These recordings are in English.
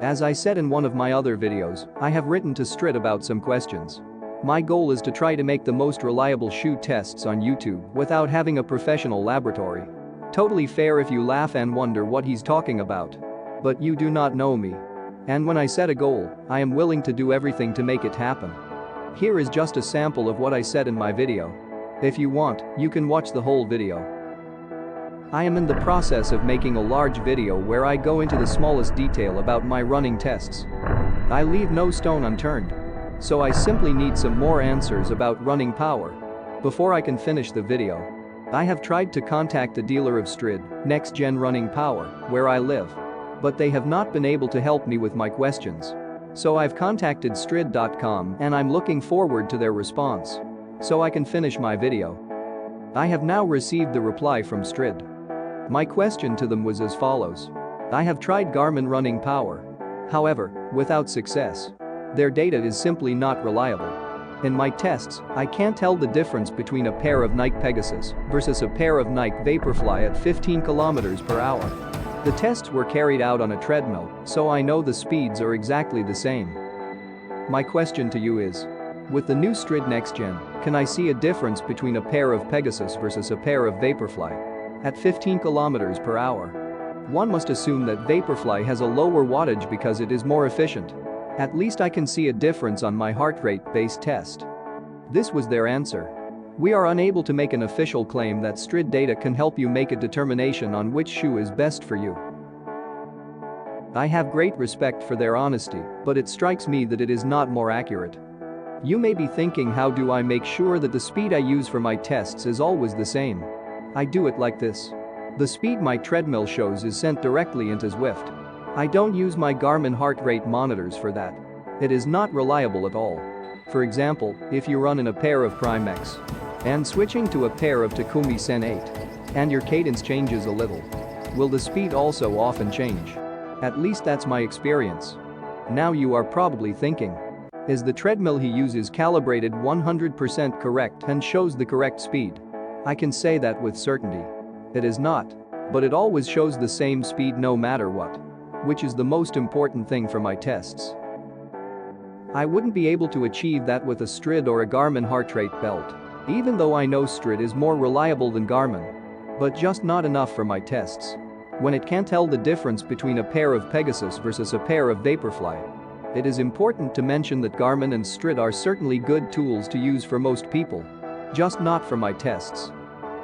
As I said in one of my other videos, I have written to Stryd about some questions. My goal is to try to make the most reliable shoe tests on YouTube without having a professional laboratory. Totally fair if you laugh and wonder what he's talking about. But you do not know me. And when I set a goal, I am willing to do everything to make it happen. Here is just a sample of what I said in my video. If you want, you can watch the whole video. I am in the process of making a large video where I go into the smallest detail about my running tests. I leave no stone unturned. So I simply need some more answers about running power. Before I can finish the video, I have tried to contact the dealer of Stryd, Next Gen Running Power, where I live. But they have not been able to help me with my questions. So I've contacted Stryd.com and I'm looking forward to their response. So I can finish my video. I have now received the reply from Stryd. My question to them was as follows. I have tried Garmin running power. However, without success. Their data is simply not reliable. In my tests, I can't tell the difference between a pair of Nike Pegasus versus a pair of Nike Vaporfly at 15 km/h. The tests were carried out on a treadmill, so I know the speeds are exactly the same. My question to you is, with the new Stryd Next Gen, can I see a difference between a pair of Pegasus versus a pair of Vaporfly? At 15 km/h. One must assume that Vaporfly has a lower wattage because it is more efficient. At least I can see a difference on my heart rate-based test. This was their answer. We are unable to make an official claim that Stryd data can help you make a determination on which shoe is best for you. I have great respect for their honesty, but it strikes me that it is not more accurate. You may be thinking, how do I make sure that the speed I use for my tests is always the same? I do it like this. The speed my treadmill shows is sent directly into Zwift. I don't use my Garmin heart rate monitors for that. It is not reliable at all. For example, if you run in a pair of Primex and switching to a pair of Takumi Sen 8 and your cadence changes a little, will the speed also often change? At least that's my experience. Now you are probably thinking, is the treadmill he uses calibrated 100% correct and shows the correct speed? I can say that with certainty. It is not. But it always shows the same speed no matter what. Which is the most important thing for my tests. I wouldn't be able to achieve that with a Stryd or a Garmin heart rate belt. Even though I know Stryd is more reliable than Garmin. But just not enough for my tests. When it can't tell the difference between a pair of Pegasus versus a pair of Vaporfly. It is important to mention that Garmin and Stryd are certainly good tools to use for most people. Just not for my tests.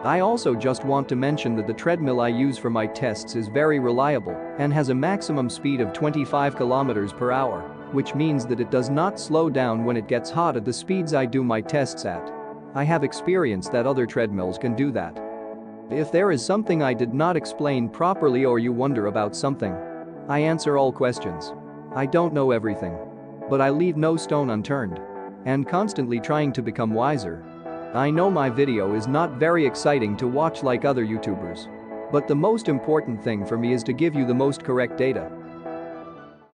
I also just want to mention that the treadmill I use for my tests is very reliable and has a maximum speed of 25 km/h, which means that it does not slow down when it gets hot at the speeds I do my tests at. I have experience that other treadmills can do that. If there is something I did not explain properly or you wonder about something, I answer all questions. I don't know everything. But I leave no stone unturned. And constantly trying to become wiser. I know my video is not very exciting to watch like other YouTubers. But the most important thing for me is to give you the most correct data.